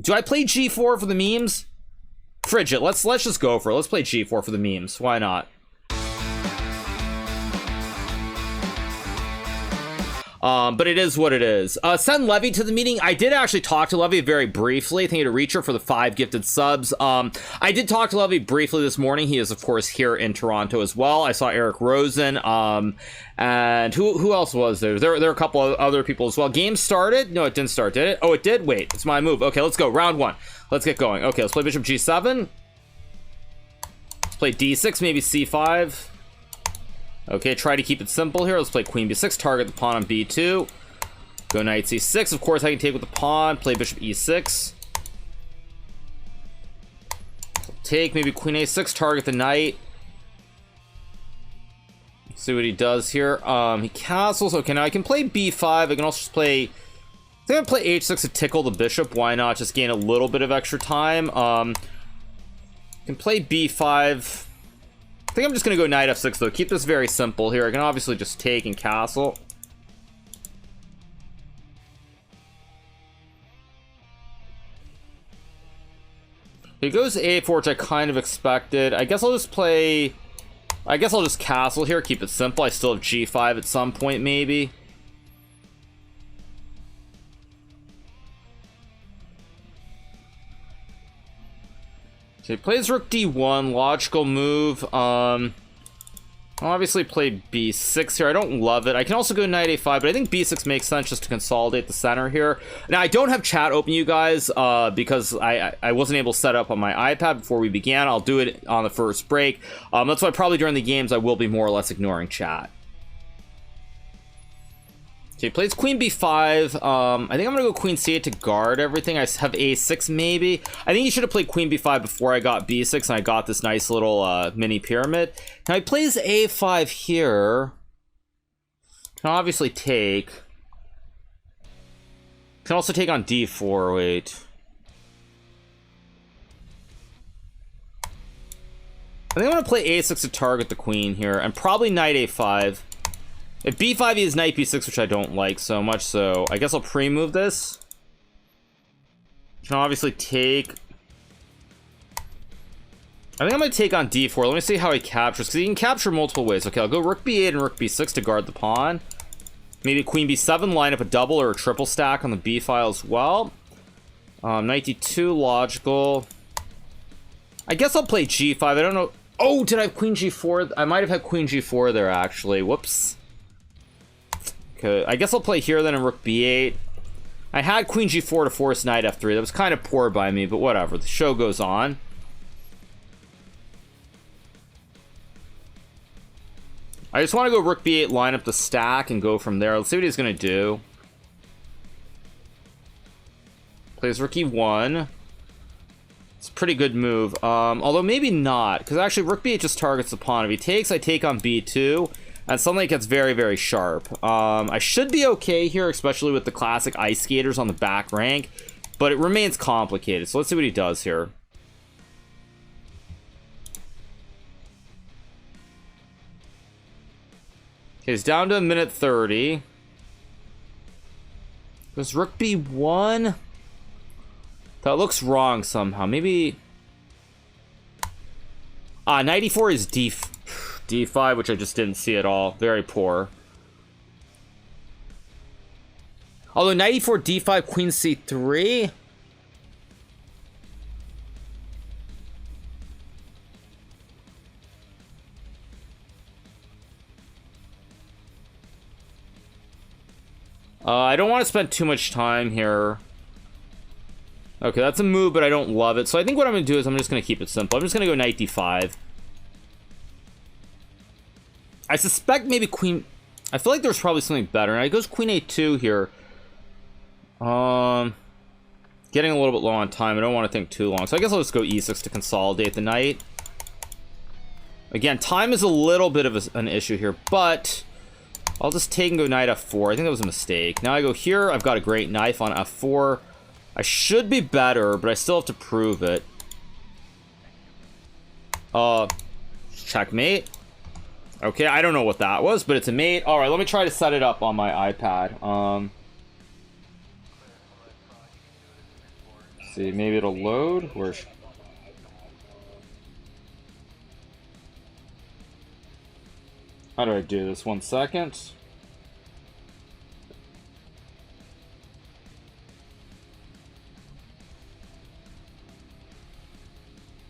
Do I play g4 for the memes? Frigid, let's just go for it. Let's play g4 for the memes. Why not? But it is what it is. Send Levy to the meeting. I did actually talk to Levy very briefly. Thank you to Reacher for the 5 gifted subs. I did talk to Levy briefly this morning. He is, of course, here in Toronto as well. I saw Eric Rosen. And who else was there? There are a couple of other people as well. Game started? No, it didn't start, did it? Oh, it did? Wait, it's my move. Okay, let's go. Round 1. Let's get going. Okay, let's play Bishop G7. Let's play D6, maybe C5. Okay, try to keep it simple here. Let's play Queen B6, target the pawn on B2. Go Knight C6. Of course, I can take with the pawn. Play Bishop E6. Take maybe Queen A6, target the knight. See what he does here. He castles. Okay, now I can play B5. I can also just play... I think I play H6 to tickle the bishop. Why not? Just gain a little bit of extra time. Can play B5. I think I'm just going to go Knight F6, though. Keep this very simple here. I can obviously just take and castle. He goes A4, which I kind of expected. I guess I'll just play... I guess I'll just castle here. Keep it simple. I still have G5 at some point, maybe. So he plays Rook D1, logical move. I'll obviously play B6 here. I don't love it. I can also go Knight A5, but I think B6 makes sense just to consolidate the center here. Now, I don't have chat open, you guys, because I wasn't able to set up on my iPad before we began. I'll do it on the first break. That's why probably during the games I will be more or less ignoring chat. Okay, he plays Queen B5. I think I'm gonna go Queen C8 to guard everything. I have A6 maybe. I think he should have played Queen B5 before I got B6 and I got this nice little mini pyramid. Now he plays A5 here. Can obviously take. Can also take on D4. Wait. I think I'm gonna play A6 to target the queen here, and probably Knight A5. If B5 is Knight B6, which I don't like so much, so I guess I'll pre-move this. Can obviously take... I think I'm going to take on D4. Let me see how he captures, because he can capture multiple ways. Okay, I'll go Rook B8 and Rook B6 to guard the pawn. Maybe Queen B7, line up a double or a triple stack on the B file as well. Knight D2, logical. I guess I'll play G5. I don't know... Oh, did I have Queen G4? I might have had Queen G4 there, actually. Whoops. Okay, I guess I'll play here then in Rook B8. I had Queen G4 to force Knight F3. That was kind of poor by me, but whatever. The show goes on. I just want to go Rook B8, line up the stack, and go from there. Let's see what he's going to do. Plays Rook E1. It's a pretty good move. Although maybe not, because actually Rook B8 just targets the pawn. If he takes, I take on B2. And suddenly it gets very, very sharp. I should be okay here, especially with the classic ice skaters on the back rank. But it remains complicated. So let's see what he does here. Okay, he's down to a minute 30. Goes Rook B1. That looks wrong somehow. Maybe... Knight E4 is D5, which I just didn't see at all. Very poor. Although Knight E4, D5, Queen C3. I don't want to spend too much time here. Okay, that's a move, but I don't love it. So I think what I'm going to do is I'm just going to keep it simple. I'm just going to go Knight D5. I suspect maybe Queen... I feel like there's probably something better. And it goes Queen A2 here. Getting a little bit low on time. I don't want to think too long. So I guess I'll just go E6 to consolidate the knight. Again, time is a little bit of an issue here, but I'll just take and go Knight F4. I think that was a mistake. Now I go here. I've got a great knife on F4. I should be better, but I still have to prove it. Checkmate. Okay, I don't know what that was, but it's a mate. All right, let me try to set it up on my iPad. see, maybe it'll load. Where's... How do I do this? 1 second.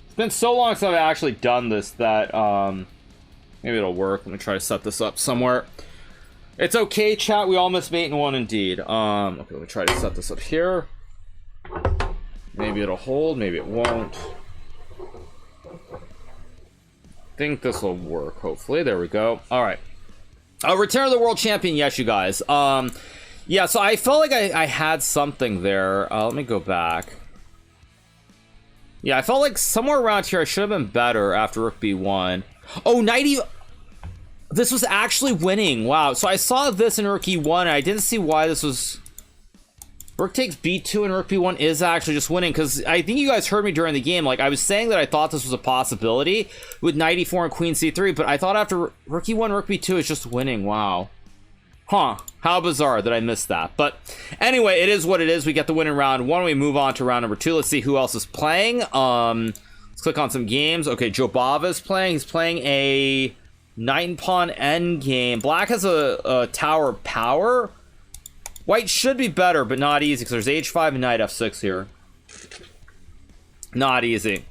It's been so long since I've actually done this that maybe it'll work. Let me try to set this up somewhere. It's okay, chat. We all miss mate and one indeed. Okay, let me try to set this up here. Maybe it'll hold, maybe it won't. I think this will work, hopefully. There we go. Alright. Return of the World Champion, yes, you guys. Yeah, so I felt like I had something there. Let me go back. Yeah, I felt like somewhere around here I should have been better after Rook B1. Oh, 90... This was actually winning. Wow. So I saw this in Rook E1, and I didn't see why this was... Rook takes B2 and Rook B1 is actually just winning, because I think you guys heard me during the game. Like, I was saying that I thought this was a possibility with Knight E4 and Queen C3, but I thought after Rook E1, Rook B2 is just winning. Wow. Huh. How bizarre that I missed that. But anyway, it is what it is. We get the win in round one. We move on to round number 2. Let's see who else is playing. Let's click on some games. Okay, Jobava is playing. He's playing a knight and pawn endgame. Black has a tower power. White should be better, but not easy, because there's H5 and Knight F6 here. Not easy.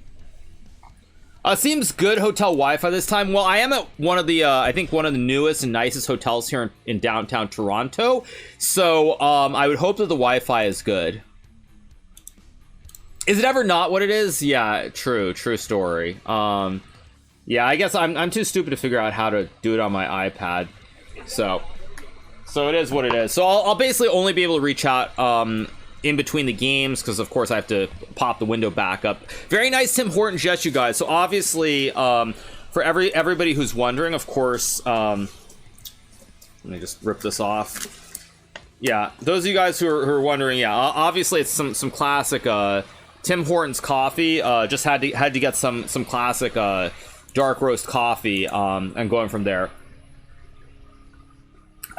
Seems good hotel Wi-Fi this time. Well, I am at one of the, I think one of the newest and nicest hotels here in downtown Toronto. So, I would hope that the Wi-Fi is good. Is it ever not what it is? Yeah, true story. Yeah, I guess I'm too stupid to figure out how to do it on my iPad. So it is what it is. So I'll basically only be able to reach out in between the games, because of course I have to pop the window back up. Very nice Tim Hortons, yes, you guys. So obviously, for everybody who's wondering, of course, let me just rip this off. Yeah, those of you guys who are wondering, yeah, obviously it's some classic Tim Hortons coffee. Just had to get some classic dark roast coffee, and going from there.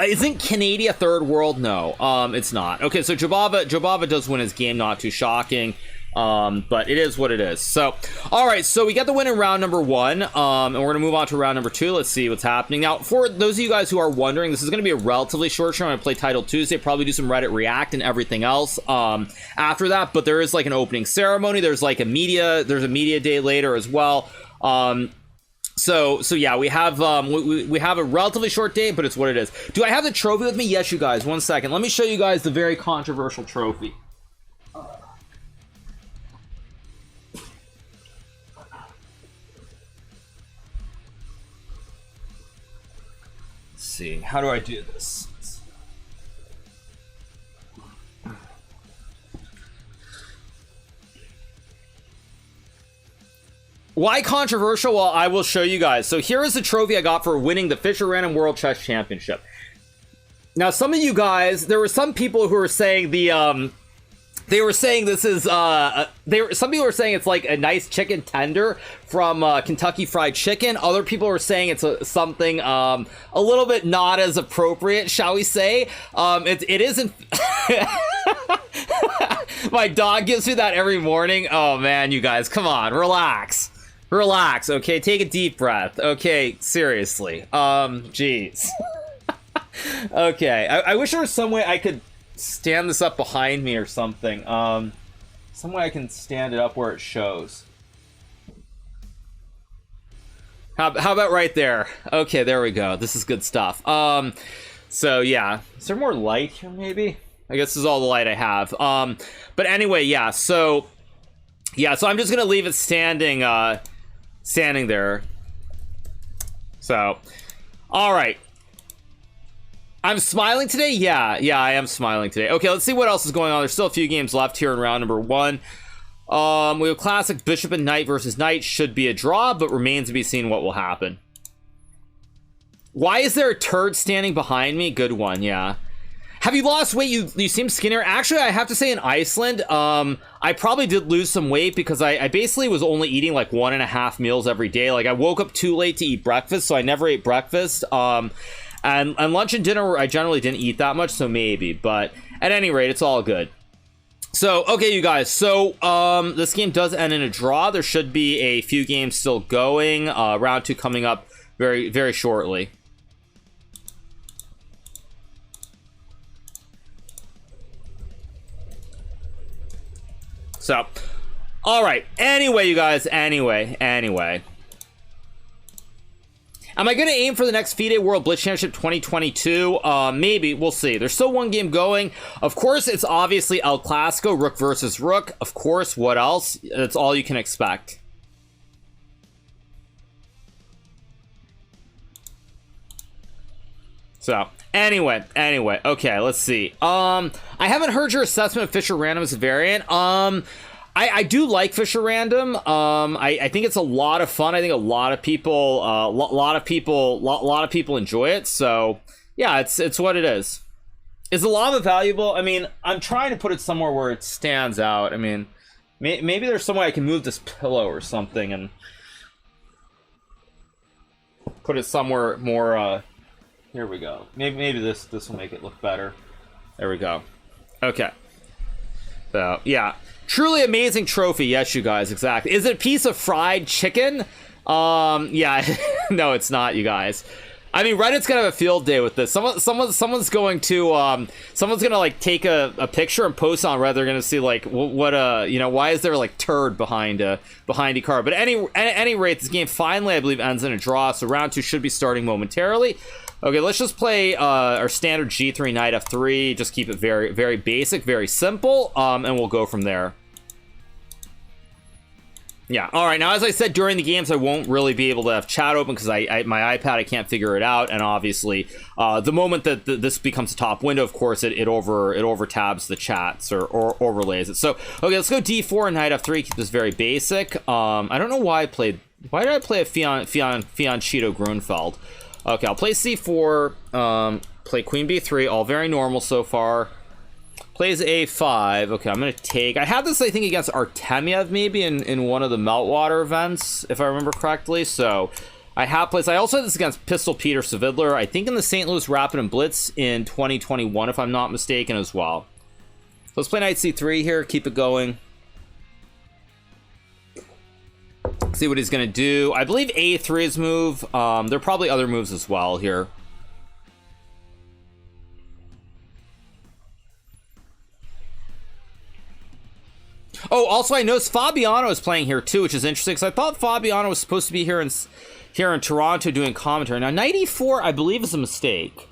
Isn't Canada third world? No, it's not. Okay, so Jobava does win his game, not too shocking, but it is what it is. So, all right, so we get the win in round number 1, and we're gonna move on to round number 2. Let's see what's happening now. For those of you guys who are wondering, this is gonna be a relatively short show. I'm gonna play Title Tuesday, probably do some Reddit React and everything else after that. But there is like an opening ceremony. There's a media day later as well. So yeah, we have we have a relatively short day, but it's what it is. Do I have the trophy with me? Yes, you guys. 1 second. Let me show you guys the very controversial trophy. Let's see. How do I do this? Why controversial? Well, I will show you guys. So here is the trophy I got for winning the Fisher Random World Chess Championship. Now, some of you guys, there were some people who were saying they were saying this is, some people were saying it's like a nice chicken tender from Kentucky Fried Chicken. Other people were saying it's something a little bit not as appropriate, shall we say. It isn't. My dog gives me that every morning. Oh man, you guys, come on, relax. Relax, okay? Take a deep breath. Okay, seriously. Jeez. Okay, I wish there was some way I could stand this up behind me or something. Some way I can stand it up where it shows. How about right there? Okay, there we go. This is good stuff. So yeah. Is there more light here, maybe? I guess this is all the light I have. But anyway, yeah, so I'm just gonna leave it standing there. So, all right. I'm smiling today? Yeah, I am smiling today. Okay, let's see what else is going on. There's still a few games left here in round number 1. We have classic Bishop and Knight versus Knight. Should be a draw, but remains to be seen what will happen. Why is there a turd standing behind me? Good one, yeah. Have you lost weight? You seem skinnier. Actually, I have to say in Iceland, I probably did lose some weight because I basically was only eating like 1.5 meals every day. Like I woke up too late to eat breakfast, so I never ate breakfast. And lunch and dinner, I generally didn't eat that much, so maybe. But at any rate, it's all good. So, okay, you guys. So, this game does end in a draw. There should be a few games still going. Round 2 coming up very, very shortly. So, all right. Anyway, you guys. Anyway. Am I going to aim for the next FIDE World Blitz Championship 2022? Maybe. We'll see. There's still one game going. Of course, it's obviously El Clasico, Rook versus Rook. Of course, what else? That's all you can expect. So, anyway, okay, let's see. I haven't heard your assessment of Fisher Random as a variant. I do like Fisher Random. I think it's a lot of fun. I think a lot of people enjoy it. So yeah, it's what it is. Is the lava valuable? I mean, I'm trying to put it somewhere where it stands out. I mean, maybe there's some way I can move this pillow or something and put it somewhere more. Here we go. Maybe this will make it look better. There we go. Okay. So yeah. Truly amazing trophy. Yes, you guys, exactly. Is it a piece of fried chicken? Yeah. No, it's not, you guys. I mean, Reddit's gonna have a field day with this. Someone's going to someone's gonna like take a picture and post on Reddit. They're gonna see like what you know, why is there like turd behind Hikaru? But at any rate, this game finally, I believe, ends in a draw. So round 2 should be starting momentarily. Okay, let's just play our standard G3 Knight F3. Just keep it very, very basic, very simple, and we'll go from there. Yeah, all right, now as I said, during the games, I won't really be able to have chat open because my iPad, I can't figure it out, and obviously, the moment that this becomes a top window, of course, it over tabs the chats or overlays it. So, okay, let's go D4 and Knight F3, keep this very basic. I don't know why did I play a Fianchetto Grunfeld? Okay, I'll play C4, play Queen B3, all very normal so far. Plays A5. Okay, I'm going to take... I had this, I think, against Artemiev, maybe, in one of the Meltwater events, if I remember correctly. So, I have plays... I also had this against Pistol Peter Savidler, I think in the St. Louis Rapid and Blitz in 2021, if I'm not mistaken, as well. So let's play Knight C3 here, keep it going. See what he's going to do. I believe A3 is move. There are probably other moves as well here. Oh, also I noticed Fabiano is playing here too, which is interesting because I thought Fabiano was supposed to be here in Toronto doing commentary. Now, Knight E4, I believe, is a mistake.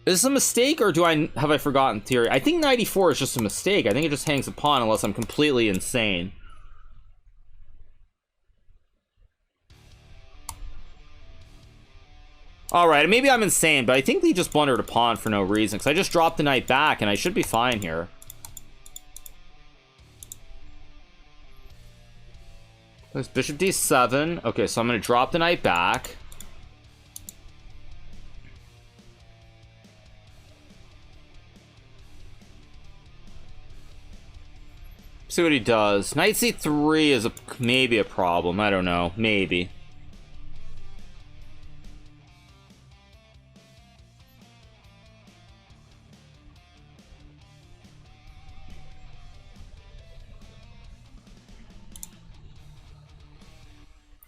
Is this a mistake, or have I forgotten theory? I think Knight E4 is just a mistake. I think it just hangs a pawn unless I'm completely insane. Alright, maybe I'm insane, but I think they just blundered a pawn for no reason, because I just dropped the knight back, and I should be fine here. There's bishop d7. Okay, so I'm going to drop the knight back. See what he does. Knight c3 is maybe a problem. I don't know. Maybe.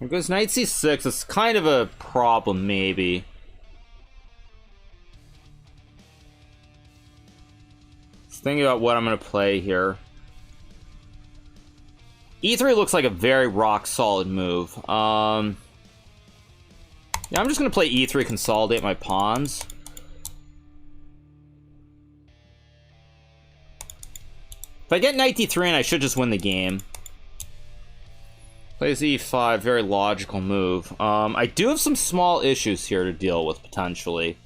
Here goes Knight c6. It's kind of a problem, maybe. Just thinking about what I'm going to play here. E3 looks like a very rock-solid move. Yeah, I'm just going to play E3, consolidate my pawns. If I get Knight D3, I should just win the game. Plays E5, very logical move. I do have some small issues here to deal with, potentially.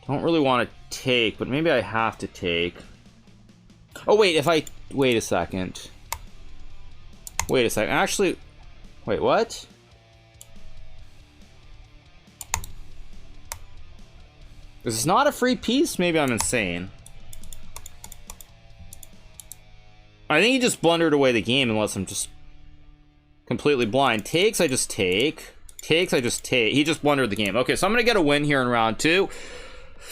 Don't really want to take, but maybe I have to take. Oh, wait, wait a second. Wait a second. Actually, wait, what? This is not a free piece? Maybe I'm insane. I think he just blundered away the game unless I'm just completely blind. Takes, I just take. takes, I just take. He just wondered the game. Okay, so I'm gonna get a win here in round 2.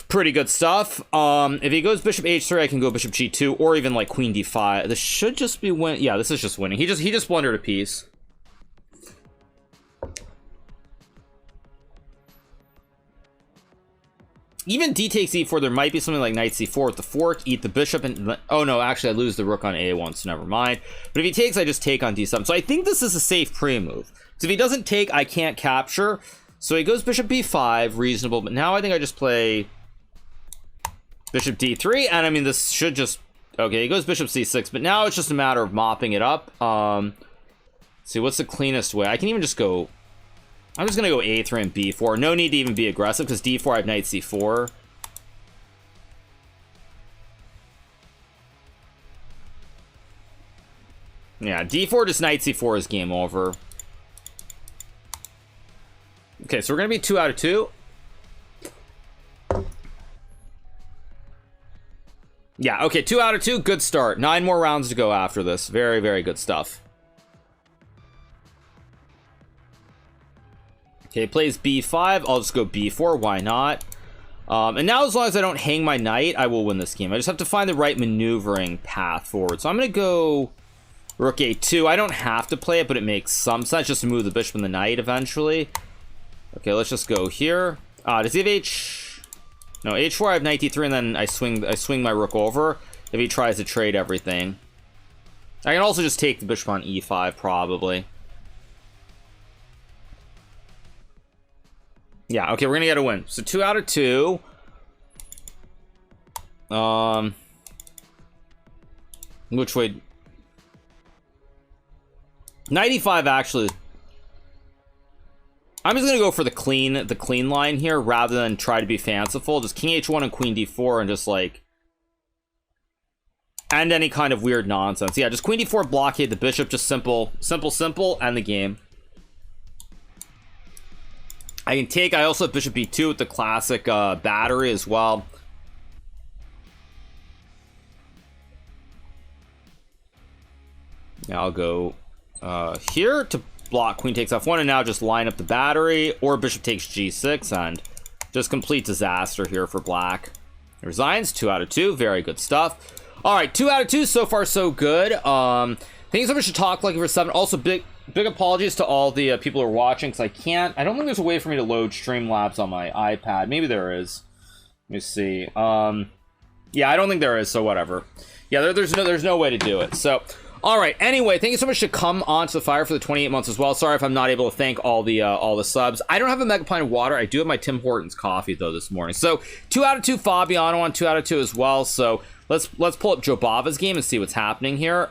Pretty good stuff. If he goes bishop h3, I can go bishop g2, or even like queen d5. This should just be win. Yeah, this is just winning. He just blundered a piece. Even d takes e4, there might be something like knight c4 with the fork, eat the bishop, and oh no, actually I lose the rook on a1, so never mind. But if he takes, I just take on d7. So I think this is a safe pre-move. So if he doesn't take, I can't capture. So he goes bishop b5, reasonable. But now I think I just play bishop d3, and I mean this should just okay. He goes bishop c6, but now it's just a matter of mopping it up. Let's see, what's the cleanest way? I can even just go. I'm just gonna go a3 and b4. No need to even be aggressive because d4 I have knight c4. Yeah, d4 just knight c4 is game over. Okay, so we're gonna be 2 out of 2. Yeah, okay, 2 out of 2, good start. 9 more rounds to go after this. Very, very good stuff. Okay, plays b5. I'll just go b4. Why not? And now, as long as I don't hang my knight, I will win this game. I just have to find the right maneuvering path forward. So I'm going to go rook a2. I don't have to play it, but it makes some sense just to move the bishop and the knight eventually. Okay, let's just go here. Does he have h? No, h4. I have knight d3, and then I swing my rook over if he tries to trade everything. I can also just take the bishop on e5, probably. Yeah, okay, we're gonna get a win. So 2 out of 2. Which way? 95 actually. I'm just gonna go for the clean line here rather than try to be fanciful. Just king h1 and queen d4 and just like end any kind of weird nonsense. Yeah, just queen d4 blockade the bishop, just simple, and the game. I can take. I also have bishop b2 with the classic battery as well. Yeah, I'll go here to block queen takes f1, and now just line up the battery, or bishop takes g6, and just complete disaster here for black. Resigns. 2 out of 2. Very good stuff. All right, 2 out of 2 so far, so good. Thank you so much for Talk Lucky for 7. Also, big apologies to all the people who are watching, because I don't think there's a way for me to load Streamlabs on my iPad. Maybe there is. Let me see. Yeah, I don't think there is, so whatever. Yeah, there's no way to do it. So, all right. Anyway, thank you so much to come onto the fire for the 28 months as well. Sorry if I'm not able to thank all the subs. I don't have a mega pint of water. I do have my Tim Hortons coffee though this morning. So 2 out of 2 Fabiano on 2 out of 2 as well. So let's pull up Joe Bava's game and see what's happening here.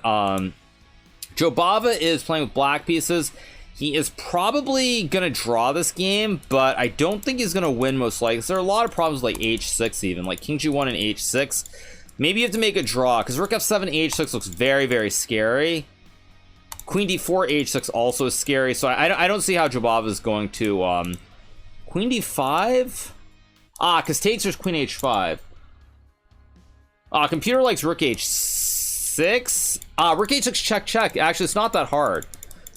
Joe Bava is playing with black pieces. He is probably going to draw this game, but I don't think he's going to win most likely. There are a lot of problems like h6 even, like king g1 and h6. Maybe you have to make a draw, because rook f7, h6 looks very, very scary. Queen d4, h6 also is scary, so I don't see how Joe Bava is going to... Queen d5? Because takes there's queen h5. Computer likes rook h6. Rook h6 check check. Actually, it's not that hard.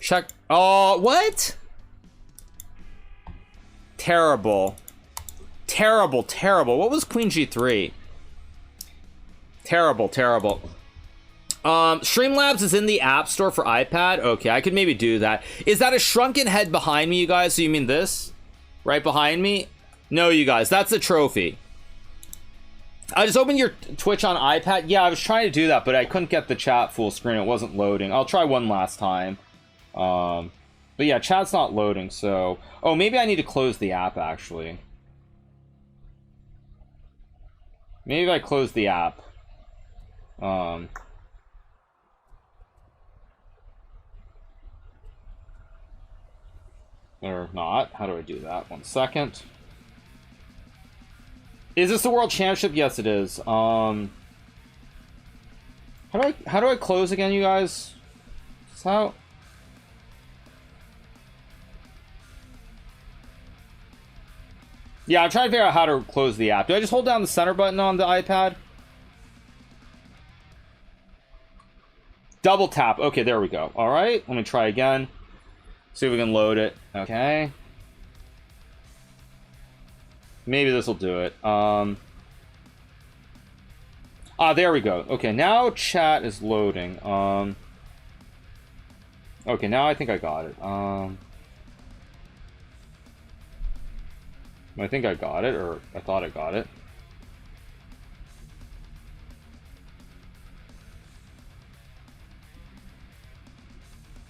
Check. Oh, what? Terrible. Terrible. What was queen g3? Terrible. Streamlabs is in the App Store for iPad. Okay, I could maybe do that. Is that a shrunken head behind me, you guys? So you mean this? Right behind me? No, you guys, that's a trophy. I just opened your Twitch on iPad. Yeah, I was trying to do that, but I couldn't get the chat full screen. It wasn't loading. I'll try one last time. But yeah, chat's not loading, so... Oh, maybe I need to close the app, actually. Maybe I close the app. Or not. How do I do that? 1 second. Is this the World Championship? Yes, it is. How do I close again, you guys? How? Yeah, I'm trying to figure out how to close the app. Do I just hold down the center button on the iPad? Double tap. Okay, there we go. All right, let me try again. See if we can load it. Okay. Maybe this will do it. There we go. Okay, now chat is loading. Okay, now I think I got it. I think I got it, or I thought I got it.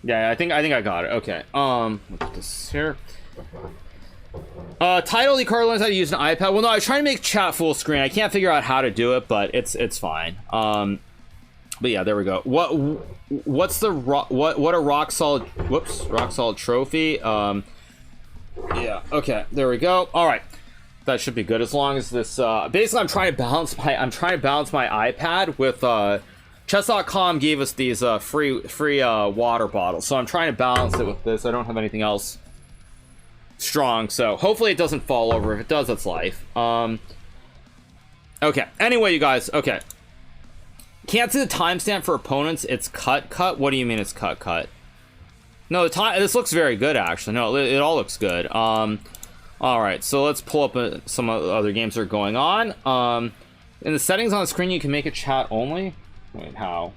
Yeah, I think I got it. Okay. Let's put this here. Title: Hikaru learns how to use an iPad. Well, no, I was trying to make chat full screen. I can't figure out how to do it, but it's fine. But yeah, there we go. What's the what a rock solid trophy? Yeah. Okay. There we go. All right. That should be good as long as this. Basically, I'm trying to balance my iPad with Chess.com gave us these free water bottles, so I'm trying to balance it with this. I don't have anything else strong, so hopefully it doesn't fall over. If it does, that's life. Okay. Anyway, you guys. Okay. Can't see the timestamp for opponents. It's cut. What do you mean it's cut? No, the time. This looks very good, actually. No, it all looks good. All right, so let's pull up some other games that are going on. In the settings on the screen, you can make it chat only. Wait, how?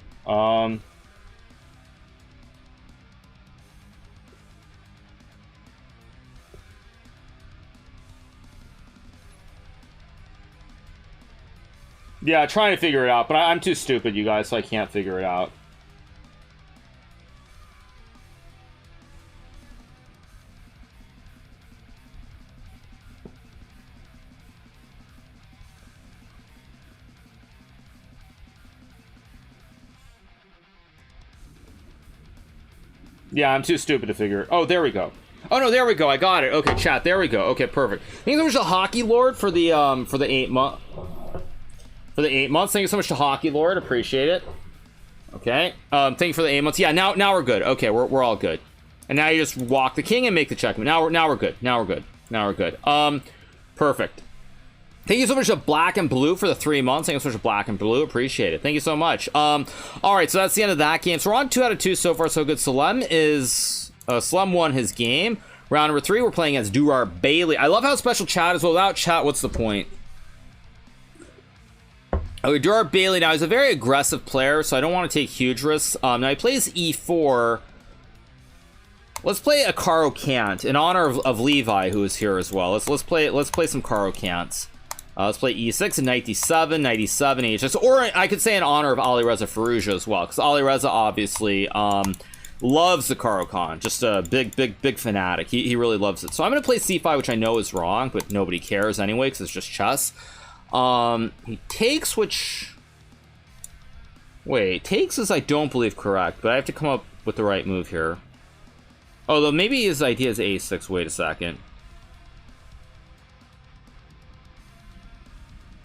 Yeah, trying to figure it out, but I'm too stupid, you guys, so I can't figure it out. Yeah, I'm too stupid to figure it. Oh, there we go. Oh no, there we go. I got it. Okay, chat. There we go. Okay, perfect. Thank you so much to Hockey Lord for the 8 month. For the 8 months. Thank you so much to Hockey Lord. Appreciate it. Okay. Thank you for the 8 months. Yeah, now we're good. Okay, we're all good. And now you just walk the king and make the checkmate. Now we're good. Now we're good. Perfect. Thank you so much to Black and Blue for the 3 months. Thank you so much to Black and Blue. Appreciate it. Thank you so much. All right, so that's the end of that game. So we're on 2 out of 2 so far, so good. Slem won his game. Round number 3, we're playing against Durar Bailey. I love how special chat is. Well, without chat, what's the point? Okay, Durar Bailey now is a very aggressive player, so I don't want to take huge risks. Now he plays e4. Let's play a Karo Kant in honor of Levi, who is here as well. Let's play some Karo Kants. Let's play e6 and knight d7, knight e7, h6, or I could say in honor of Ali Reza Firouzja as well, because Ali Reza obviously loves the Karo Khan, just a big fanatic. He really loves it. So I'm going to play c5, which I know is wrong, but nobody cares anyway, because it's just chess. He takes, which... Wait, takes is I don't believe correct, but I have to come up with the right move here. Although maybe his idea is a6, wait a second.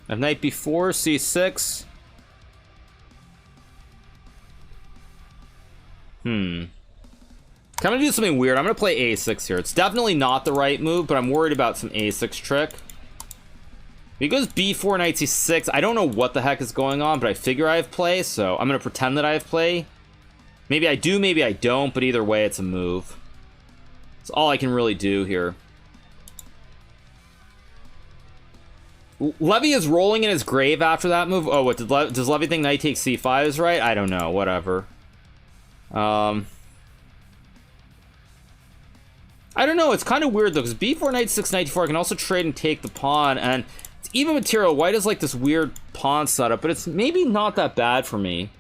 I have knight b4, c6. I'm gonna do something weird. I'm gonna play a6 here. It's definitely not the right move, but I'm worried about some a6 trick. He goes b4, knight c6. I don't know what the heck is going on, but I figure I have play, so I'm gonna pretend that I have play. Maybe I do, maybe I don't, but either way, it's a move. It's all I can really do here. Levy is rolling in his grave after that move. Oh, what does Levy think knight takes c5 is right? I don't know. Whatever. I don't know. It's kind of weird though, because b4, knight 6, knight 4 can also trade and take the pawn, and it's even material. White is like this weird pawn setup, but it's maybe not that bad for me.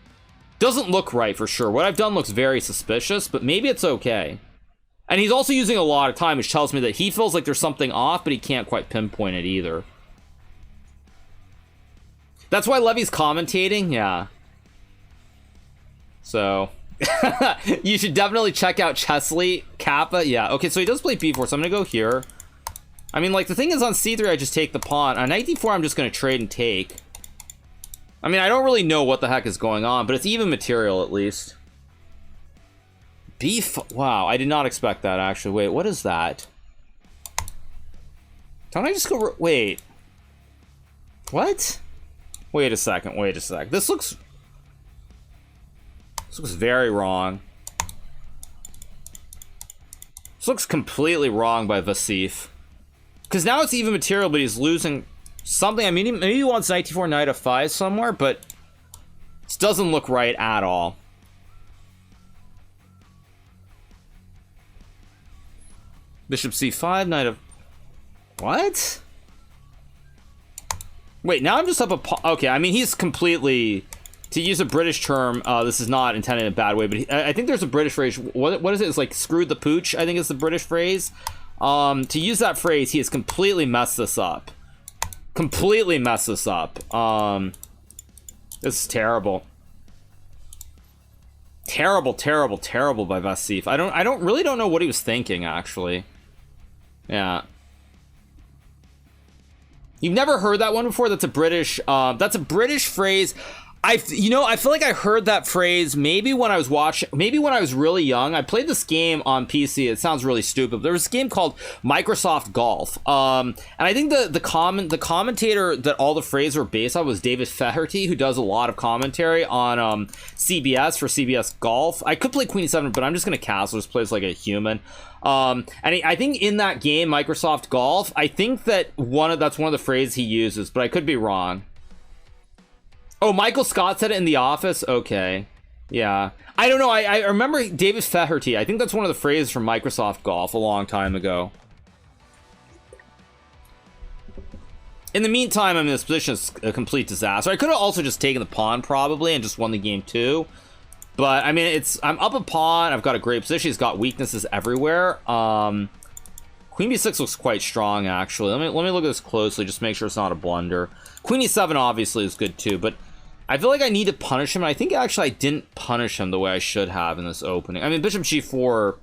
Doesn't look right for sure. What I've done looks very suspicious, but maybe it's okay. And he's also using a lot of time, which tells me that he feels like there's something off, but he can't quite pinpoint it either. That's why Levy's commentating, yeah. So, you should definitely check out Chesley Kappa. Yeah, okay, so he does play b4, so I'm gonna go here. I mean, like, the thing is on c3, I just take the pawn. On knight d4, I'm just gonna trade and take. I mean, I don't really know what the heck is going on, but it's even material, at least. Wow, I did not expect that, actually. Wait, what is that? Don't I just go... Wait. What? Wait a second. This looks very wrong. This looks completely wrong by Vasif. Because now it's even material, but he's losing something. I mean, maybe he wants knight d4, knight f5 somewhere, but this doesn't look right at all. Bishop c5, knight of... What? Wait, now I'm just up a... Okay, I mean, he's completely... To use a British term, this is not intended in a bad way, but I think there's a British phrase. What is it? It's like screwed the pooch, I think is the British phrase. To use that phrase, he has completely messed this up. Completely messed this up. This is terrible. Terrible by Vasif. I really don't know what he was thinking, actually. Yeah. You've never heard that one before? That's a British phrase. I feel like I heard that phrase maybe when I was really young. I played this game on PC. It sounds really stupid, but there was a game called Microsoft Golf. And I think the commentator that all the phrases were based on was David Flaherty, who does a lot of commentary on CBS for CBS Golf. I could play Queen e7, but I'm just gonna castle, just play as like a human. And I think in that game, Microsoft Golf, I think that that's one of the phrases he uses, but I could be wrong. Oh, Michael Scott said it in The Office? Okay. Yeah. I don't know. I remember David Flaherty. I think that's one of the phrases from Microsoft Golf a long time ago. In the meantime, I mean, this position is a complete disaster. I could have also just taken the pawn, probably, and just won the game, too. But, I mean, I'm up a pawn. I've got a great position. He's got weaknesses everywhere. Queen b6 looks quite strong, actually. Let me look at this closely, just make sure it's not a blunder. Queen e7 obviously is good, too, but I feel like I need to punish him. I think actually I didn't punish him the way I should have in this opening. I mean, bishop g4...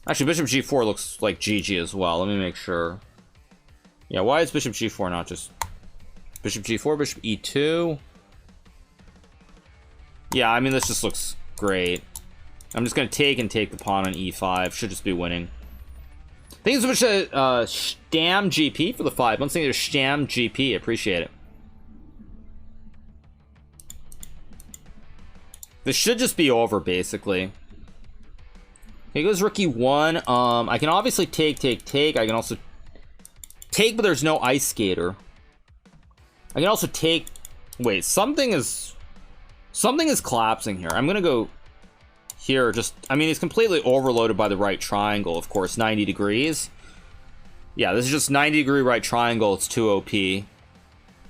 Actually, bishop g4 looks like GG as well. Let me make sure. Yeah, why is bishop g4 not just... Bishop g4, bishop e2? Yeah, I mean, this just looks great. I'm just going to take the pawn on e5. Should just be winning. Thank you so much to Stam GP for the 5. Once again, Stam GP. Appreciate it. This should just be over, basically. Here goes rook e1. I can obviously take. I can also take, but there's no ice skater. I can also take... Wait, something is collapsing here. I'm gonna go here. I mean, he's completely overloaded by the right triangle, of course, 90 degrees. Yeah, this is just 90-degree right triangle. It's too OP.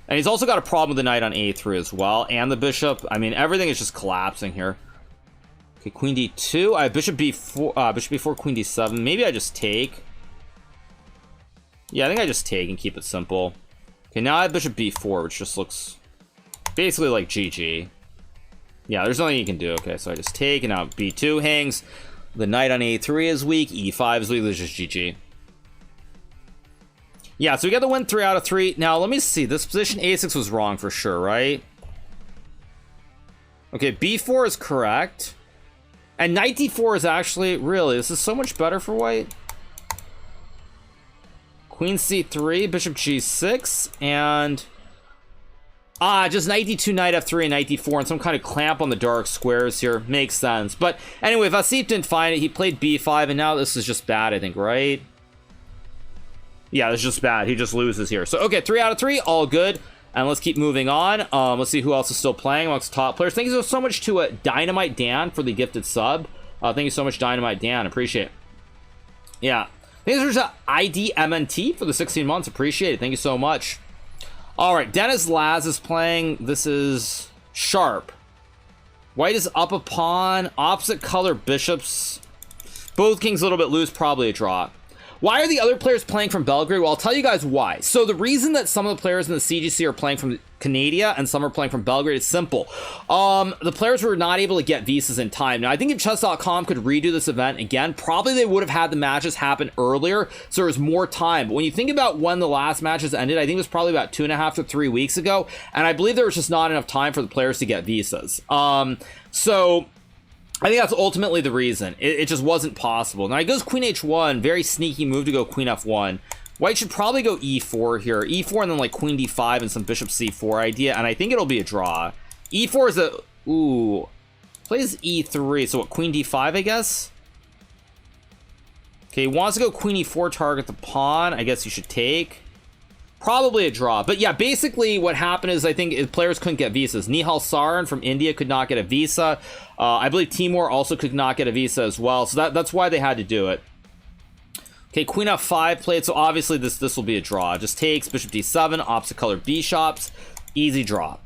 And he's also got a problem with the knight on a3 as well, and the bishop. I mean, everything is just collapsing here. Okay, queen d2. I have bishop b4, bishop b4, queen d7. Maybe I just take. Yeah, I think I just take and keep it simple. Okay, now I have bishop b4, which just looks basically like GG. Yeah, there's nothing you can do. Okay, so I just take, and now b2 hangs. The knight on a3 is weak. e5 is weak. It's just GG. Yeah, so we got the win 3 out of 3. Now, let me see. This position a6 was wrong for sure, right? Okay, b4 is correct. And knight d4 is actually... Really, this is so much better for white. Queen c3, bishop g6, and... just knight d2, knight f3, and knight d4, and some kind of clamp on the dark squares here. Makes sense. But anyway, Vasif didn't find it. He played b5, and now this is just bad, I think, right? Yeah, this is just bad. He just loses here. So, okay, 3 out of 3, all good. And let's keep moving on. Let's see who else is still playing amongst the top players. Thank you so much to Dynamite Dan for the gifted sub. Thank you so much, Dynamite Dan. Appreciate it. Yeah. Thank you so much to IDMNT for the 16 months. Appreciate it. Thank you so much. All right, Dennis Laz is playing. This is sharp. White is up a pawn. Opposite color bishops. Both kings a little bit loose. Probably a draw. Why are the other players playing from Belgrade? Well, I'll tell you guys why. So the reason that some of the players in the CGC are playing from Canada and some are playing from Belgrade is simple. The players were not able to get visas in time. Now, I think if chess.com could redo this event again, probably they would have had the matches happen earlier, so there was more time. But when you think about when the last matches ended, I think it was probably about 2.5 to 3 weeks ago, and I believe there was just not enough time for the players to get visas. So I think that's ultimately the reason. It just wasn't possible. Now he goes queen h1, very sneaky move to go queen f1. White should probably go e4 here. e4 and then like queen d5 and some bishop c4 idea, and I think it'll be a draw. e4 is a... Ooh. Plays e3, so what, queen d5, I guess? Okay, he wants to go queen e4, target the pawn. I guess you should take. Probably a draw. But yeah, basically what happened is I think players couldn't get visas. Nihal Sarin from India could not get a visa. I believe Timur also could not get a visa as well. So that's why they had to do it. Okay, queen f5 played. So obviously this will be a draw. Just takes, bishop d7, opposite color bishops. Easy draw.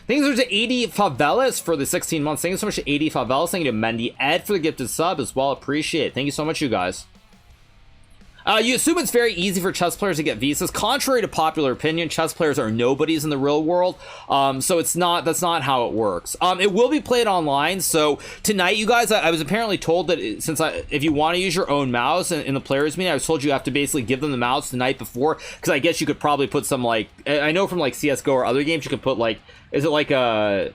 Thank you so much to 80 Favelas for the 16 months. Thank you so much to 80 Favelas. Thank you to Mendy Ed for the gifted sub as well. Appreciate it. Thank you so much, you guys. You assume it's very easy for chess players to get visas. Contrary to popular opinion, chess players are nobodies in the real world. So that's not how it works. It will be played online. So tonight, you guys, I was apparently told that if you want to use your own mouse in the players meeting, I was told you have to basically give them the mouse the night before. Because I guess you could probably put some, like, I know from like CSGO or other games, you can put like, is it like a...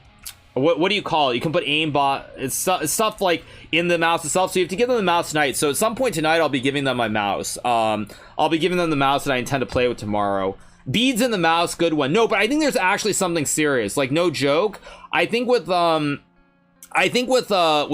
What do you call it? You can put aimbot. It's stuff like in the mouse itself. So you have to give them the mouse tonight. So at some point tonight, I'll be giving them my mouse. I'll be giving them the mouse that I intend to play with tomorrow. Beads in the mouse, good one. No, but I think there's actually something serious. Like, no joke. I think with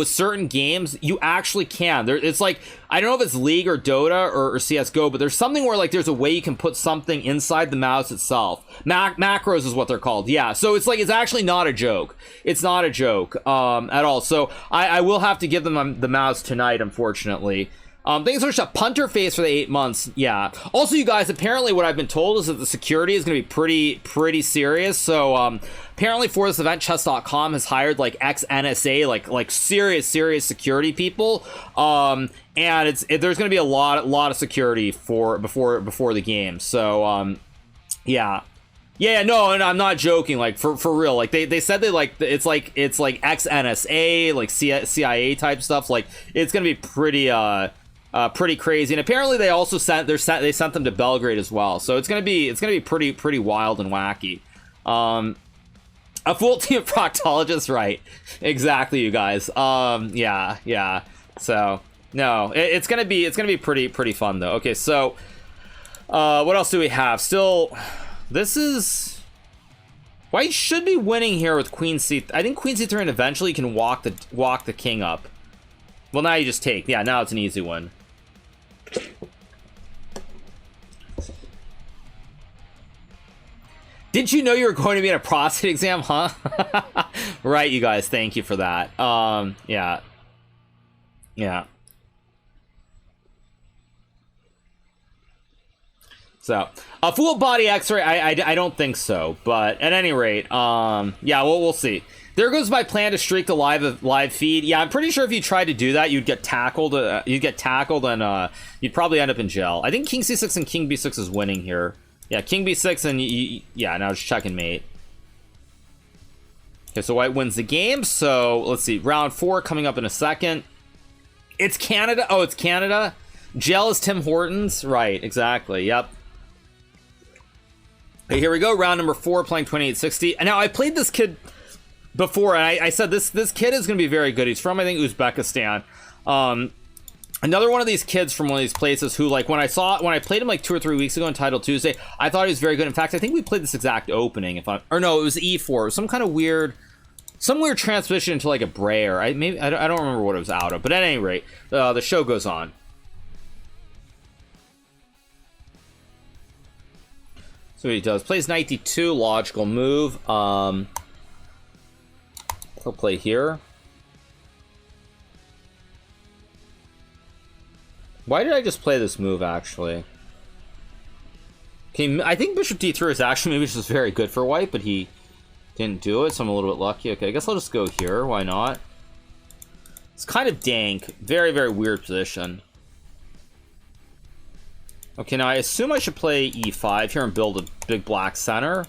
certain games, you actually can. It's like, I don't know if it's League or Dota or CSGO, but there's something where like there's a way you can put something inside the mouse itself. Macros is what they're called. Yeah, so it's like, it's actually not a joke. It's not a joke at all. So I will have to give them the mouse tonight, unfortunately. Thanks so much to Punter Face for the 8 months. Yeah. Also, you guys, apparently what I've been told is that the security is going to be pretty serious. So apparently for this event, chess.com has hired like ex-NSA, like serious security people. And there's going to be a lot of security before the game. So yeah. Yeah, no, and I'm not joking. Like for real. Like they said they like it's like ex-NSA, like CIA type stuff. Like it's going to be pretty crazy. And apparently they also sent them to Belgrade as well. So it's gonna be pretty wild and wacky. A full team of proctologists, right? Exactly, you guys. Yeah. So no, it's gonna be pretty fun though. Okay, so what else do we have? Still, this is White should be winning here with Queen C. I think Queen C3, and eventually you can walk the king up. Well, now you just take. Yeah, now it's an easy one. Did you know you were going to be in a prostate exam, huh? Right, you guys. Thank you for that. Yeah. So, a full body X-ray, I don't think so. But at any rate, yeah, we'll see. There goes my plan to streak the live feed. Yeah, I'm pretty sure if you tried to do that, you'd get tackled. And you'd probably end up in jail. I think King C6 and King B6 is winning here. Yeah, King B6 and yeah, now just check and mate. Okay, so White wins the game. So let's see, round 4 coming up in a second. It's Canada. Oh, it's Canada. Jail is Tim Hortons. Right, exactly. Yep. Okay, here we go. Round number 4, playing 2860. And now I played this kid before, and I said this kid is going to be very good. He's from, I think, Uzbekistan. Another one of these kids from one of these places who, like, when I played him like 2 or 3 weeks ago on Title Tuesday, I thought he was very good. In fact, I think we played this exact opening. Or no, it was E4. Some kind of weird transmission into like a brayer. I don't remember what it was out of. But at any rate, the show goes on. So what he does, plays knight d2, logical move. He'll play here. Why did I just play this move, actually? Okay, I think bishop d3 is actually maybe just very good for White, but he didn't do it, so I'm a little bit lucky. Okay, I guess I'll just go here. Why not? It's kind of dank. Very, very weird position. Okay, now I assume I should play e5 here and build a big black center.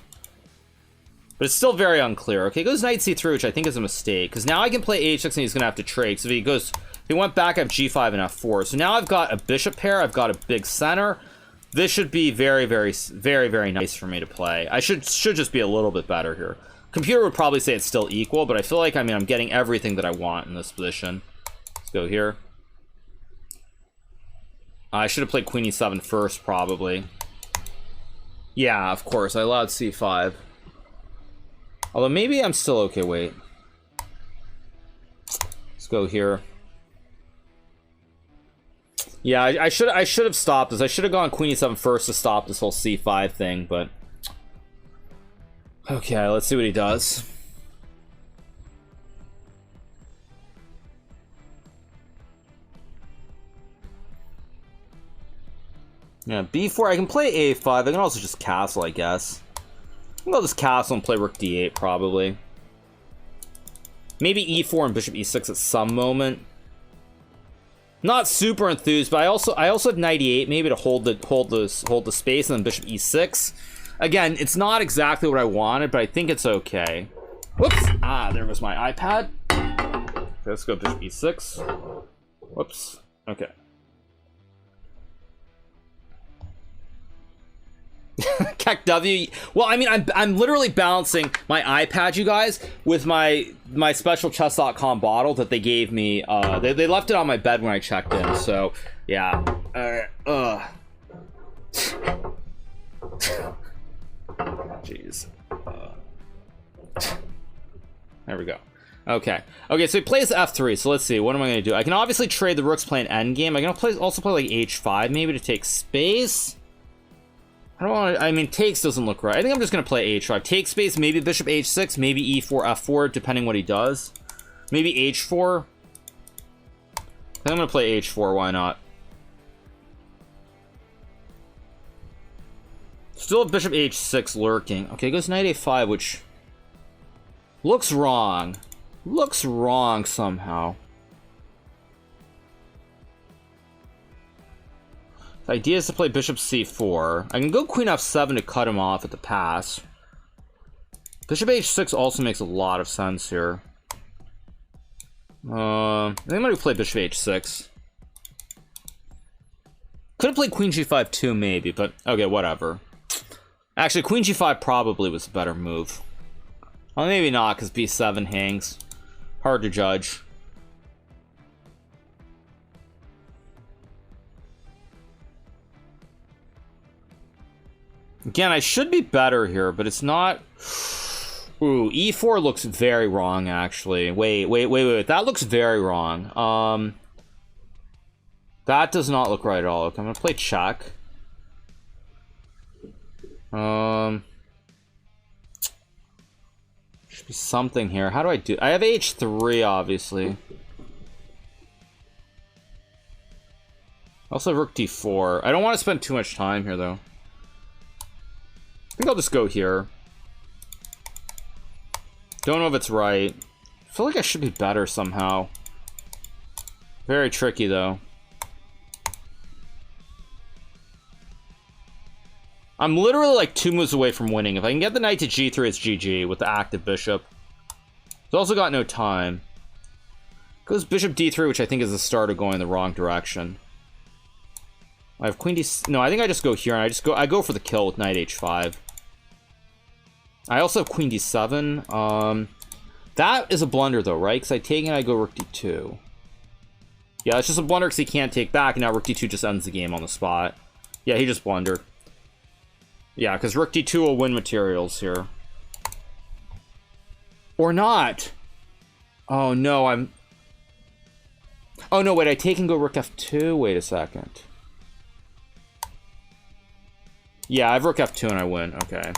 But it's still very unclear. Okay, goes knight c3, which I think is a mistake, because now I can play h6 and he's going to have to trade. So if he went back, I have g5 and f4. So now I've got a bishop pair, I've got a big center. This should be very, very, very, very nice for me to play. I should just be a little bit better here. Computer would probably say it's still equal, but I feel like, I'm getting everything that I want in this position. Let's go here. I should have played queen e7 first, probably. Yeah, of course, I allowed c5. Although maybe I'm still okay, wait. Let's go here. Yeah, I should have stopped this. I should have gone queen e7 first to stop this whole c5 thing, but okay, let's see what he does. Yeah, b4. I can play a5. I can also just castle, I guess. I'll just castle and play rook d8 probably. Maybe e4 and bishop e6 at some moment. Not super enthused, but I also have knight e8 maybe to hold the space, and then bishop e6. Again, it's not exactly what I wanted, but I think it's okay. Whoops! Ah, there was my iPad. Okay, let's go bishop e6. Whoops. Okay. Kek W. Well, I mean, I'm literally balancing my iPad, you guys, with my special chess.com bottle that they gave me. They left it on my bed when I checked in, so yeah. Jeez. There we go. Okay, so he plays f3, so let's see, what am I going to do? I can obviously trade the rooks, play an endgame. I can also play like h5 maybe to take space. I don't want to, I mean, takes doesn't look right. I think I'm just going to play h5. Take space, maybe bishop h6, maybe e4, f4, depending what he does. Maybe h4. I think I'm going to play h4, why not? Still have bishop h6 lurking. Okay, goes knight a5, which looks wrong. Looks wrong somehow. The idea is to play bishop c4. I can go queen f7 to cut him off at the pass. Bishop h6 also makes a lot of sense here. I think I'm going to play bishop h6. Could have played queen g5 too, maybe, but okay, whatever. Actually, queen g5 probably was a better move. Well, maybe not, because b7 hangs. Hard to judge. Again, I should be better here, but it's not. Ooh, e4 looks very wrong, actually. Wait. That looks very wrong. That does not look right at all. Okay, I'm gonna play check. Should be something here. How do I do? I have h3, obviously. I also have rook d4. I don't want to spend too much time here, though. I think I'll just go here. Don't know if it's right. I feel like I should be better somehow. Very tricky, though. I'm literally like 2 moves away from winning. If I can get the knight to g3, it's GG with the active bishop. It's also got no time. Goes bishop d3, which I think is the start of going the wrong direction. I have queen d... No, I think I just go here, and I go for the kill with knight h5. I also have queen d7. That is a blunder, though, right? Because I take and I go rook d2. Yeah, it's just a blunder because he can't take back, and now rook d2 just ends the game on the spot. Yeah, he just blundered. Yeah, because rook d2 will win materials here. Or not. Oh, no, I'm... Oh, no, wait, I take and go rook f2? Wait a second. Yeah, I have rook f2 and I win. Okay.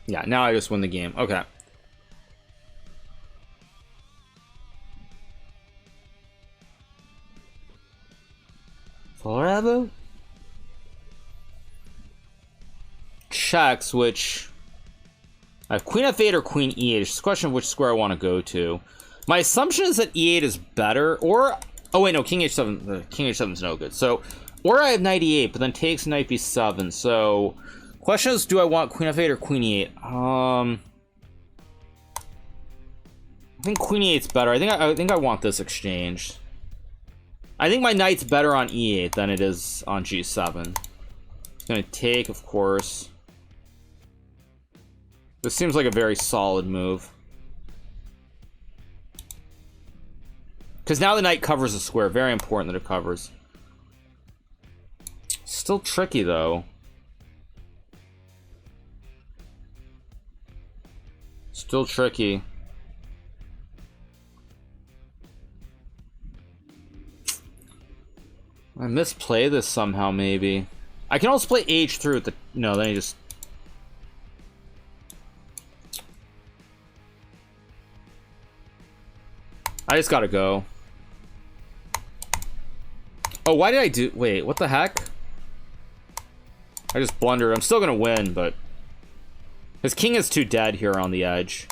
Yeah, now I just win the game. Okay. Forever? Checks, which... I have queen f8 or queen e8. It's just a question of which square I want to go to. My assumption is that e8 is better, or... Oh, wait, no, king h7. King h7 is no good. So, or I have knight e8, but then takes knight b7. So, question is, do I want queen f8 or queen e8? I think queen e8's better. I think I want this exchange. I think my knight's better on e8 than it is on g7. It's gonna take, of course. This seems like a very solid move. Because now the knight covers the square. Very important that it covers. Still tricky, though. Still tricky. I misplay this somehow, maybe. I can also play h3 with the... No, then he just... I just gotta go. Oh, why did I do... Wait, what the heck? I just blundered. I'm still gonna win, but... His king is too dead here on the edge.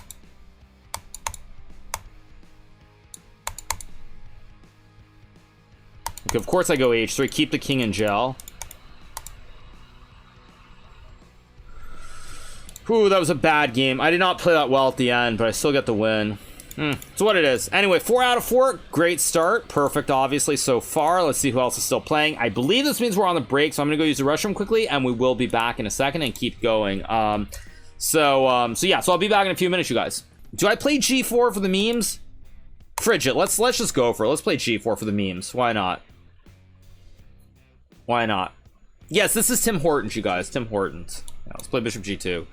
Okay, of course I go h3. Keep the king in jail. Ooh, that was a bad game. I did not play that well at the end, but I still get the win. It's what it is. Anyway, 4 out of 4. Great start. Perfect, obviously, so far. Let's see who else is still playing. I believe this means we're on the break, so I'm going to go use the restroom quickly, and we will be back in a second and keep going. So I'll be back in a few minutes, you guys. Do I play G4 for the memes? Frigid. Let's just go for it. Let's play G4 for the memes. Why not? Why not? Yes, this is Tim Hortons, you guys. Tim Hortons. Yeah, let's play Bishop G2.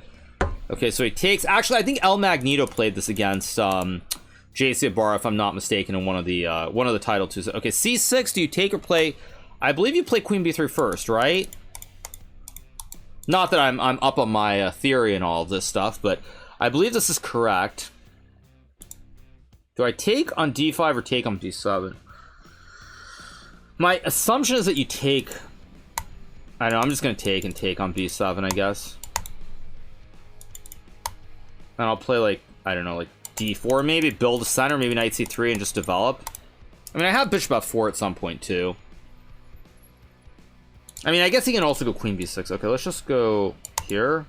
Okay, so he takes... Actually, I think El Magneto played this against JC Ibarra, if I'm not mistaken, in one of the title twos. Okay, C6, do you take or play... I believe you play Queen B3 first, right? Not that I'm up on my theory and all of this stuff, but I believe this is correct. Do I take on D5 or take on D7? My assumption is that you take... I know, I'm just going to take on B7, I guess. And I'll play, like, I don't know, like D4 maybe, build a center, maybe knight C3 and just develop. I mean, I have bishop F4 at some point, too. I mean, I guess he can also go queen B6. Okay, let's just go here.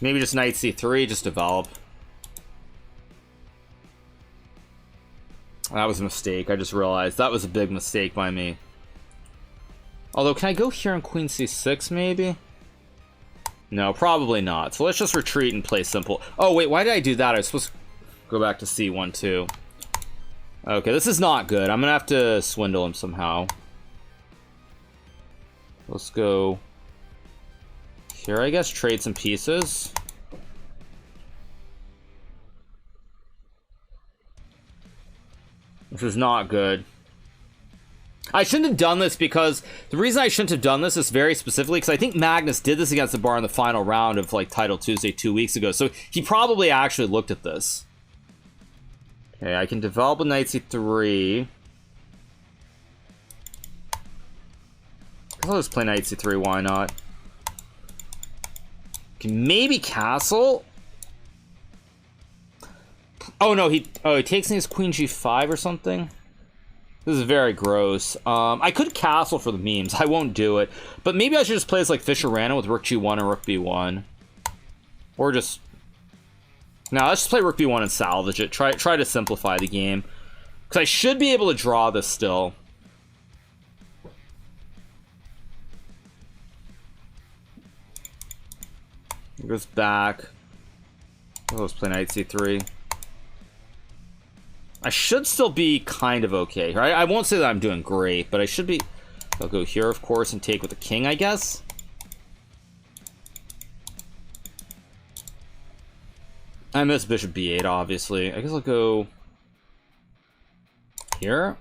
Maybe just knight C3, just develop. That was a mistake. I just realized that was a big mistake by me. Although, can I go here on queen C6, maybe? No, probably not. So let's just retreat and play simple. Oh, wait, why did I do that? I was supposed to go back to C1, too. Okay, this is not good. I'm going to have to swindle him somehow. Let's go here, I guess. Trade some pieces. This is not good. I shouldn't have done this because the reason I shouldn't have done this is very specifically because I think Magnus did this against the bar in the final round of like Title Tuesday 2 weeks ago. So he probably actually looked at this. Okay, I can develop a knight C3. I'll just play knight C3, why not? Can maybe castle. Oh no, he takes his queen G5 or something. This is very gross. I could castle for the memes. I won't do it. But maybe I should just play as like Fischer-Rana with Rook G1 and Rook B1. Or just... No, let's just play Rook B1 and salvage it. Try to simplify the game. Because I should be able to draw this still. It goes back. Oh, let's play knight C3. I should still be kind of okay. Right? I won't say that I'm doing great, but I should be... I'll go here, of course, and take with the king, I guess. I miss bishop b8, obviously. I guess I'll go here.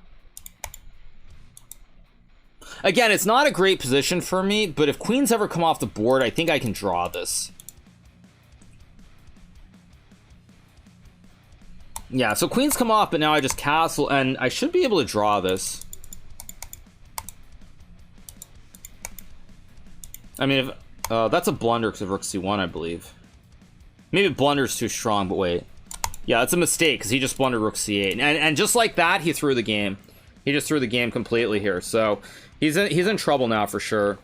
Again, it's not a great position for me, but if queens ever come off the board, I think I can draw this. Yeah, so queens come off, but now I just castle, and I should be able to draw this. I mean, if, that's a blunder because of Rook C1, I believe. Maybe blunder's too strong, but wait. Yeah, that's a mistake because he just blundered Rook C8. And just like that, he threw the game. He just threw the game completely here. So he's in trouble now for sure.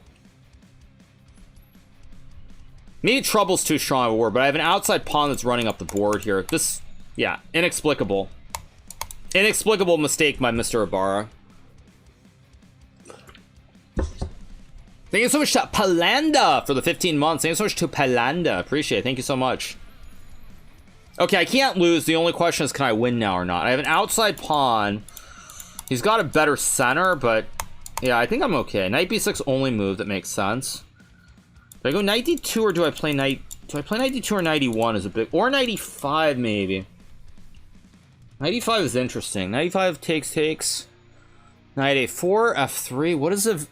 Maybe trouble's too strong of a word, but I have an outside pawn that's running up the board here. This... Yeah, inexplicable. Inexplicable mistake by Mr. Ibarra. Thank you so much to Palanda for the 15 months. Thank you so much to Palanda. Appreciate it. Thank you so much. Okay, I can't lose. The only question is, can I win now or not? I have an outside pawn. He's got a better center, but... Yeah, I think I'm okay. Knight b6 only move that makes sense. Do I go knight d2 or do I play knight... Do I play knight d2 or knight e1 is a bit... Or knight e5, maybe. 95 is interesting. 95 takes. Knight a4, f3. What is it?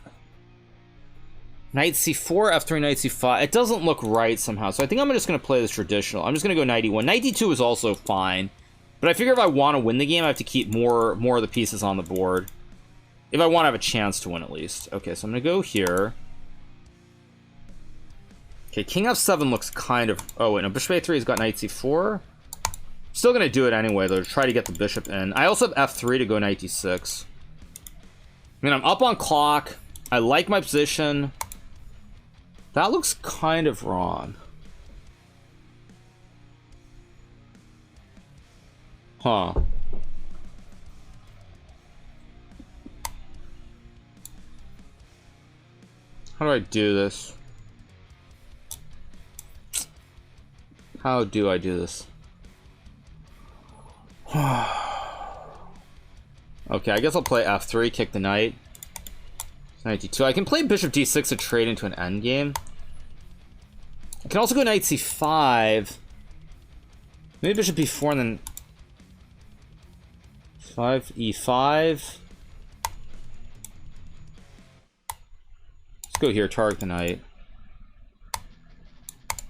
Knight c4, f3, knight c5. It doesn't look right somehow, so I think I'm just going to play this traditional. I'm just going to go knight e1. Knight d2 is also fine, but I figure if I want to win the game, I have to keep more of the pieces on the board. If I want to have a chance to win, at least. Okay, so I'm going to go here. Okay, king f7 looks kind of... Oh, wait, no, bishop a3 has got knight c4. Still going to do it anyway, though, to try to get the bishop in. I also have f3 to go knight d6. I mean, I'm up on clock. I like my position. That looks kind of wrong. Huh. How do I do this? How do I do this? Okay, I guess I'll play f3, kick the knight. Knight d2. I can play bishop d6 to trade into an endgame. I can also go knight c5. Maybe bishop b4 and then 5 e5. Let's go here, target the knight.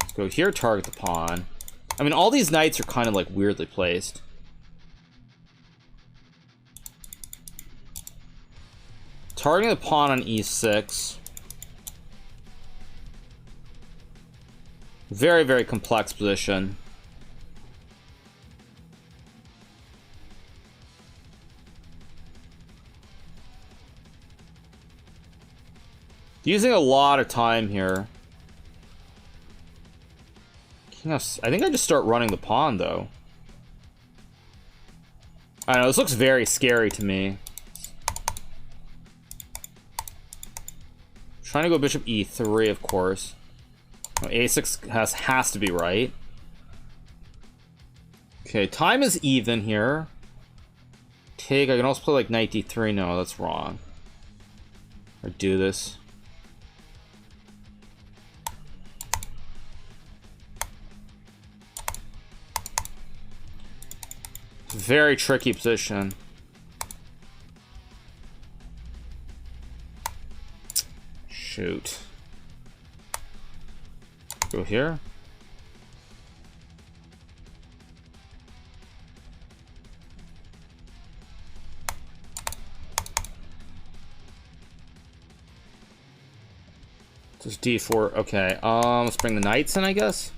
Let's go here, target the pawn. I mean, all these knights are kind of like weirdly placed. Targeting the pawn on e6. Very, very complex position. Using a lot of time here. I think I just start running the pawn, though. I don't know, this looks very scary to me. Trying to go bishop e3, of course. Oh, a6 has to be right. Okay, time is even here. Take, I can also play like knight d3. No, that's wrong. Or do this. Very tricky position. Shoot. Go here. Just d4. Okay. Let's bring the knights in, I guess.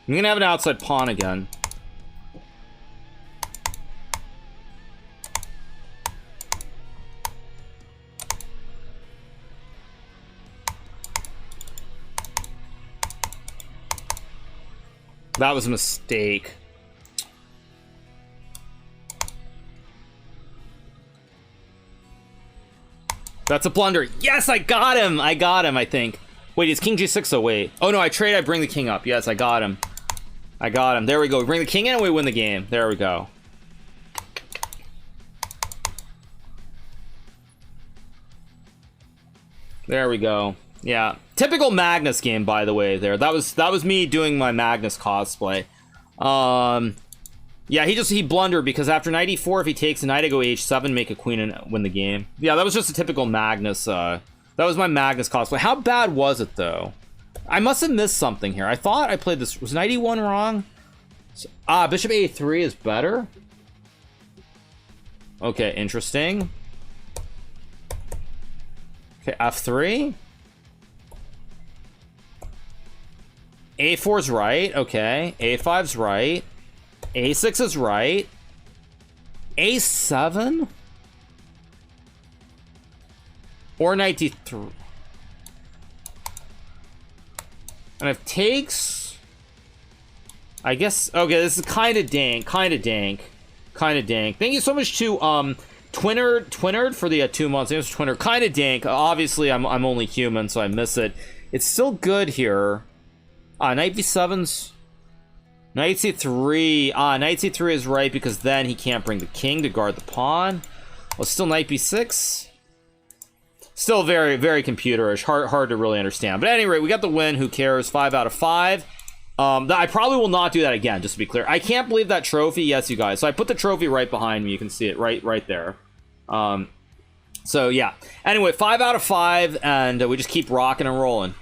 I'm gonna have an outside pawn again. That was a mistake. That's a blunder. Yes, I got him. I got him, I think. Wait, is king g6? Oh, wait. Oh, no, I trade. I bring the king up. Yes, I got him. I got him. There we go. We bring the king in and we win the game. There we go. There we go. Yeah. Typical Magnus game, by the way, there. That was me doing my Magnus cosplay. Yeah, he blundered because after knight e4, if he takes a knight, I go h7, make a queen and win the game. Yeah, that was just a typical Magnus, that was my Magnus cosplay. How bad was it, though? I must have missed something here. I thought I played this. Was knight e1 wrong? Bishop a3 is better? Okay, interesting. Okay, f3. a4's right. Okay, a5's right. a6 is right. a7? Or knight d3. And if takes, I guess, okay, this is kind of dank. Thank you so much to Twinnered for the 2 months. It was Twinner, kind of dank. Obviously, I'm only human, so I miss it. It's still good here. Knight v7's... Knight c3. Knight c3 is right because then he can't bring the king to guard the pawn. Well, still knight b6. Still very, very computerish. Hard to really understand. But at any rate, we got the win. Who cares? 5 out of 5. I probably will not do that again, just to be clear. I can't believe that trophy. Yes, you guys. So I put the trophy right behind me. You can see it right there. So, yeah. Anyway, 5 out of 5. And we just keep rocking and rolling.